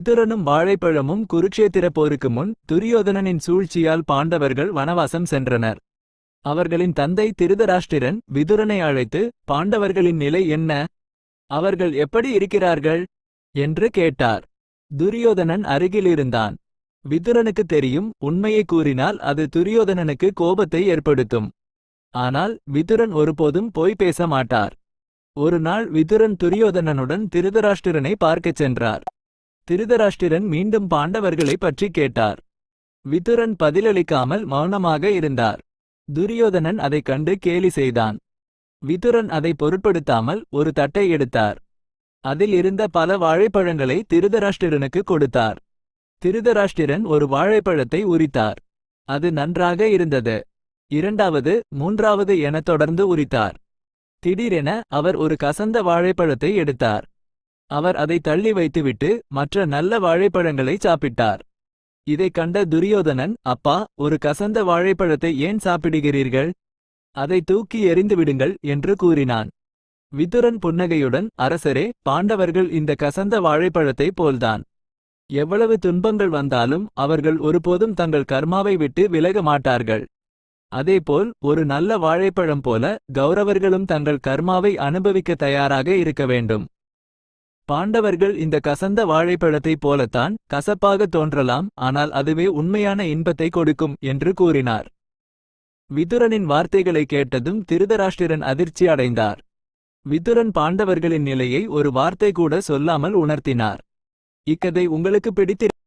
விதுரனும் வாழைப்பழமும் குருக்ஷேத்திர போருக்கு முன் துரியோதனனின் சூழ்ச்சியால் பாண்டவர்கள் வனவாசம் சென்றனர். அவர்களின் தந்தை திருதராஷ்டிரன் விதுரனை அழைத்து, பாண்டவர்களின் நிலை என்ன, அவர்கள் எப்படி இருக்கிறார்கள் என்று கேட்டார். துரியோதனன் அருகிலிருந்தான். விதுரனுக்கு தெரியும், உண்மையை கூறினால் அது துரியோதனனுக்கு கோபத்தை ஏற்படுத்தும். ஆனால் விதுரன் ஒருபோதும் பொய் பேச மாட்டார். ஒரு நாள் விதுரன் துரியோதனனுடன் திருதராஷ்டிரனை பார்க்கச் சென்றார். திருதராஷ்டிரன் மீண்டும் பாண்டவர்களை பற்றி கேட்டார். விதுரன் பதிலளிக்காமல் மௌனமாக இருந்தார். துரியோதனன் அதைக் கண்டு கேலி செய்தான். விதுரன் அதை பொருட்படுத்தாமல் ஒரு தட்டை எடுத்தார். அதில் இருந்த பல வாழைப்பழங்களை திருதராஷ்டிரனுக்கு கொடுத்தார். திருதராஷ்டிரன் ஒரு வாழைப்பழத்தை உரித்தார். அது நன்றாக இருந்தது. இரண்டாவது, மூன்றாவது என தொடர்ந்து உரித்தார். திடீரென அவர் ஒரு கசந்த வாழைப்பழத்தை எடுத்தார். அவர் அதை தள்ளி வைத்துவிட்டு மற்ற நல்ல வாழைப்பழங்களை சாப்பிட்டார். இதைக் கண்ட துரியோதனன், அப்பா, ஒரு கசந்த வாழைப்பழத்தை ஏன் சாப்பிடுகிறீர்கள்? அதை தூக்கி எறிந்துவிடுங்கள் என்று கூறினான். விதுரன் புன்னகையுடன், அரசரே, பாண்டவர்கள் இந்த கசந்த வாழைப்பழத்தை போல்தான். எவ்வளவு துன்பங்கள் வந்தாலும் அவர்கள் ஒருபோதும் தங்கள் கர்மாவை விட்டு விலக மாட்டார்கள். அதேபோல் ஒரு நல்ல வாழைப்பழம் போல கௌரவர்களும் தங்கள் கர்மாவை அனுபவிக்க தயாராக இருக்க வேண்டும். பாண்டவர்கள் இந்த கசந்த வாழைப்பழத்தைப் போலத்தான் கசப்பாக தோன்றலாம், ஆனால் அதுவே உண்மையான இன்பத்தை கொடுக்கும் என்று கூறினார். விதுரனின் வார்த்தைகளை கேட்டதும் திருதராஷ்டிரன் அதிர்ச்சி அடைந்தார். விதுரன் பாண்டவர்களின் நிலையை ஒரு வார்த்தை கூட சொல்லாமல் உணர்த்தினார். இக்கதை உங்களுக்கு பிடித்திருக்கிறது.